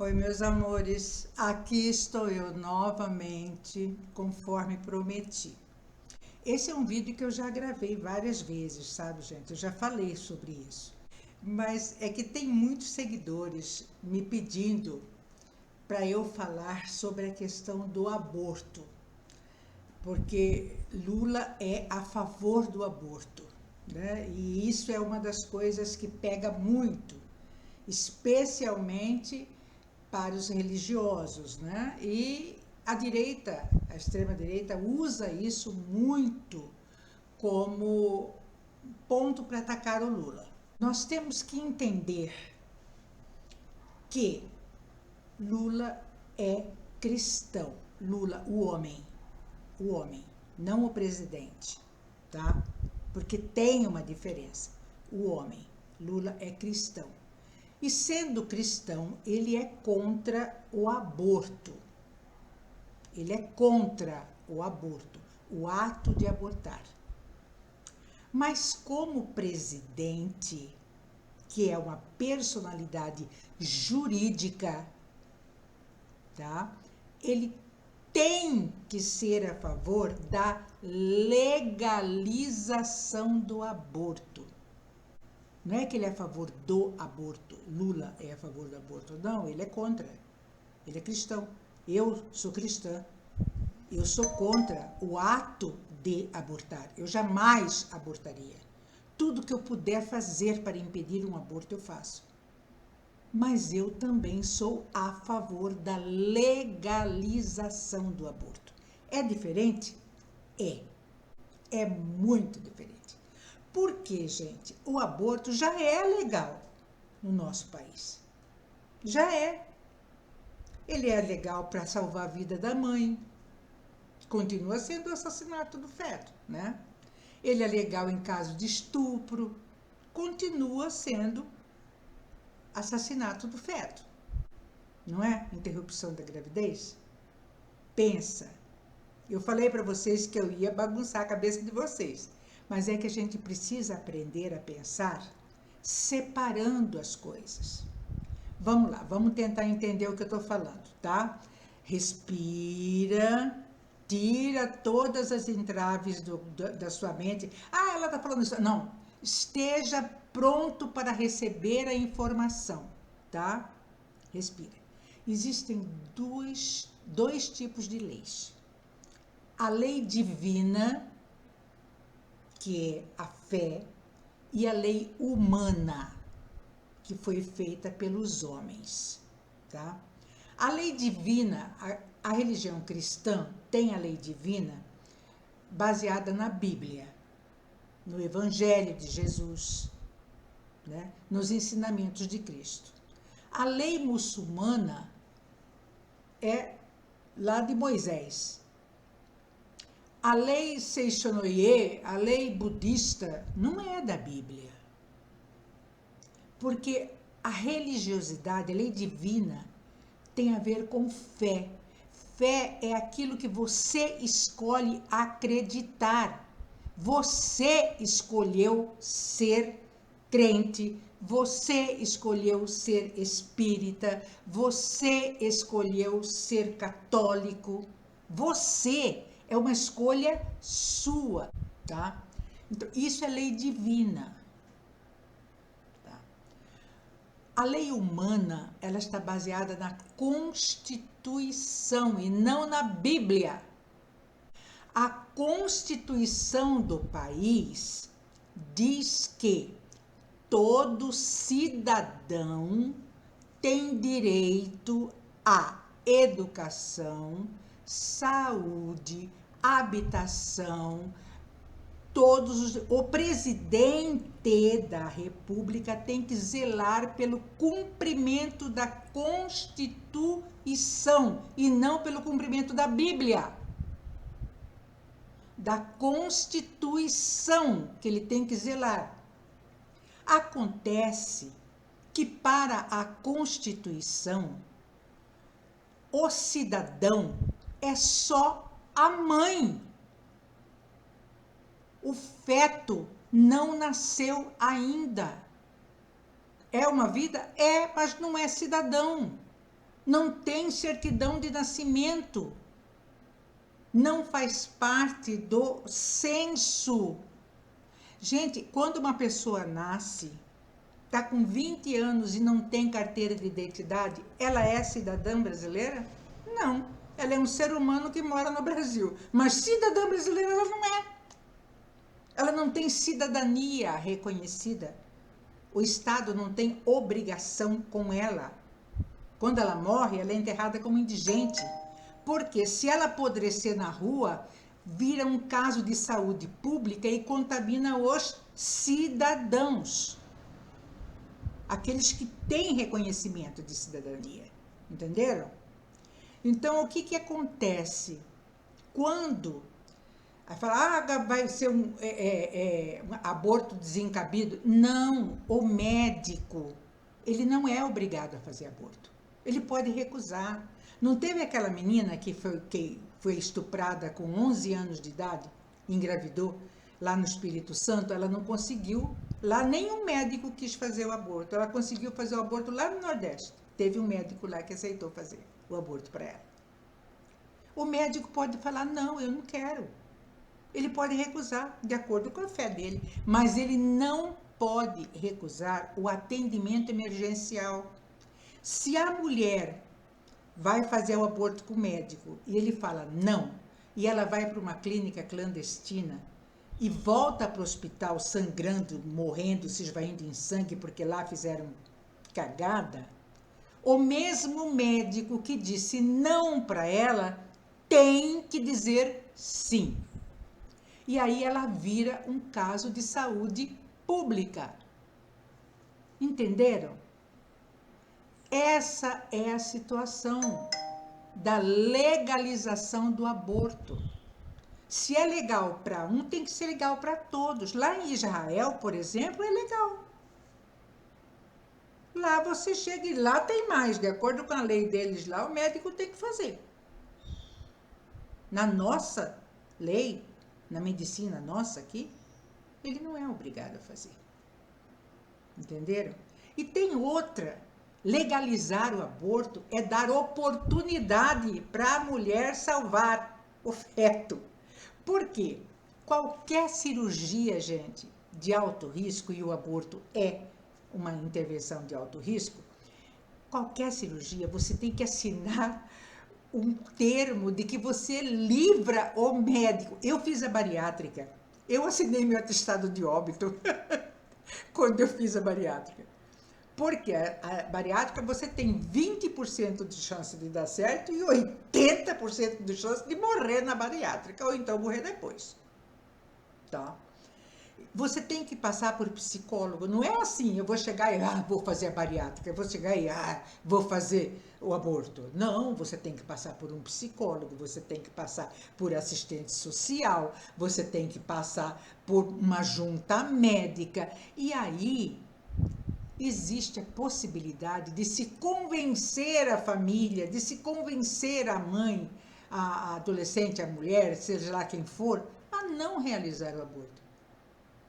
Oi, meus amores, aqui estou eu novamente, conforme prometi. Esse é um vídeo que eu já gravei várias vezes, sabe, gente? Eu já falei sobre isso. Mas é que tem muitos seguidores me pedindo para eu falar sobre a questão do aborto, porque Lula é a favor do aborto, né? E isso é uma das coisas que pega muito, especialmente para os religiosos, né? E a direita, a extrema-direita, usa isso muito como ponto para atacar o Lula. Nós temos que entender que Lula é cristão. Lula, o homem, não o presidente, tá? Porque tem uma diferença. O homem, Lula é cristão. E sendo cristão, ele é contra o aborto. Ele é contra o aborto, o ato de abortar. Mas como presidente, que é uma personalidade jurídica, tá? Ele tem que ser a favor da legalização do aborto. Não é que ele é a favor do aborto, Lula é a favor do aborto, não, ele é contra. Ele é cristão. Eu sou cristã. Eu sou contra o ato de abortar. Eu jamais abortaria. Tudo que eu puder fazer para impedir um aborto, eu faço. Mas eu também sou a favor da legalização do aborto. É diferente? É. É muito diferente. Porque, gente, o aborto já é legal no nosso país. Já é. Ele é legal para salvar a vida da mãe. Continua sendo o assassinato do feto, né? Ele é legal em caso de estupro. Continua sendo assassinato do feto. Não é? Interrupção da gravidez. Pensa. Eu falei para vocês que eu ia bagunçar a cabeça de vocês. Mas é que a gente precisa aprender a pensar separando as coisas. Vamos lá, vamos tentar entender o que eu estou falando, tá? Respira, tira todas as entraves da sua mente. Ah, ela está falando isso. Não, esteja pronto para receber a informação, tá? Respira. Existem dois tipos de leis. A lei divina, que é a fé, e a lei humana, que foi feita pelos homens, tá? A lei divina, a religião cristã tem a lei divina baseada na Bíblia, no Evangelho de Jesus, né? Nos ensinamentos de Cristo. A lei muçulmana é lá de Moisés. A lei Seishonoye, a lei budista, não é da Bíblia. Porque a religiosidade, a lei divina, tem a ver com fé. Fé é aquilo que você escolhe acreditar. Você escolheu ser crente, você escolheu ser espírita, você escolheu ser católico. Você é uma escolha sua, tá? Então, isso é lei divina. A lei humana, ela está baseada na Constituição e não na Bíblia. A Constituição do país diz que todo cidadão tem direito à educação, saúde, habitação. O presidente da República tem que zelar pelo cumprimento da Constituição e não pelo cumprimento da Bíblia. Da Constituição que ele tem que zelar. Acontece que para a Constituição, o cidadão é só a mãe. O feto não nasceu ainda. É uma vida? É, mas não é cidadão. não tem certidão de nascimento, não faz parte do censo. Gente, quando uma pessoa nasce, está com 20 anos e não tem carteira de identidade, ela é cidadã brasileira? Não, ela é um ser humano que mora no Brasil, mas cidadã brasileira ela não é. Ela não tem cidadania reconhecida. O Estado não tem obrigação com ela. Quando ela morre, ela é enterrada como indigente. Porque se ela apodrecer na rua, vira um caso de saúde pública e contamina os cidadãos. Aqueles que têm reconhecimento de cidadania. Entenderam? Então, o que acontece? Quando fala, vai ser um aborto desencabido? Não, o médico, ele não é obrigado a fazer aborto. Ele pode recusar. Não teve aquela menina que foi estuprada com 11 anos de idade, engravidou, lá no Espírito Santo? Ela não conseguiu, lá nenhum médico quis fazer o aborto. Ela conseguiu fazer o aborto lá no Nordeste. Teve um médico lá que aceitou fazer o aborto para ela. O médico pode falar, não, eu não quero. Ele pode recusar, de acordo com a fé dele, mas ele não pode recusar o atendimento emergencial. Se a mulher vai fazer o aborto com o médico e ele fala não, e ela vai para uma clínica clandestina e volta para o hospital sangrando, morrendo, se esvaindo em sangue porque lá fizeram cagada, o mesmo médico que disse não para ela tem que dizer sim. E aí ela vira um caso de saúde pública. Entenderam? Essa é a situação da legalização do aborto. Se é legal para um, tem que ser legal para todos. Lá em Israel, por exemplo, é legal. Lá você chega e lá tem mais. De acordo com a lei deles lá, o médico tem que fazer. Na nossa lei, na medicina nossa aqui, ele não é obrigado a fazer. Entenderam? E tem outra. Legalizar o aborto é dar oportunidade para a mulher salvar o feto. Por quê? Qualquer cirurgia, gente, de alto risco, e o aborto é uma intervenção de alto risco, qualquer cirurgia você tem que assinar um termo de que você livra o médico. Eu fiz a bariátrica, eu assinei meu atestado de óbito quando eu fiz a bariátrica. Porque a bariátrica você tem 20% de chance de dar certo e 80% de chance de morrer na bariátrica, ou então morrer depois. Tá? Você tem que passar por psicólogo. Não é assim, eu vou chegar e vou fazer a bariátrica, eu vou chegar e vou fazer o aborto. Não, você tem que passar por um psicólogo, você tem que passar por assistente social, você tem que passar por uma junta médica. E aí existe a possibilidade de se convencer a família, de se convencer a mãe, a adolescente, a mulher, seja lá quem for, a não realizar o aborto.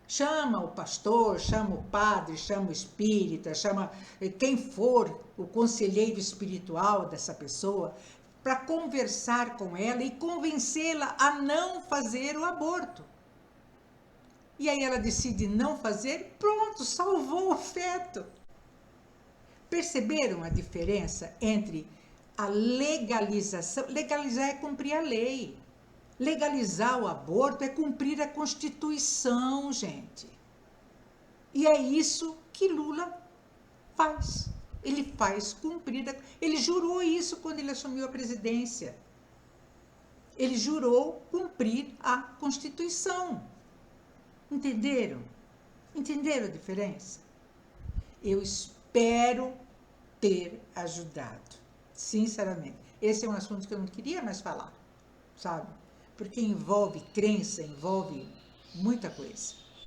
Chama o pastor, chama o padre, chama o espírita, chama quem for o conselheiro espiritual dessa pessoa, para conversar com ela e convencê-la a não fazer o aborto. E aí ela decide não fazer, pronto, salvou o feto. Perceberam a diferença entre a legalização? Legalizar é cumprir a lei. Legalizar o aborto é cumprir a Constituição, gente. E é isso que Lula faz. Ele faz cumprir. Ele jurou isso quando ele assumiu a presidência. Ele jurou cumprir a Constituição. Entenderam? Entenderam a diferença? Eu espero ter ajudado, sinceramente. Esse é um assunto que eu não queria mais falar, sabe? Porque envolve crença, envolve muita coisa.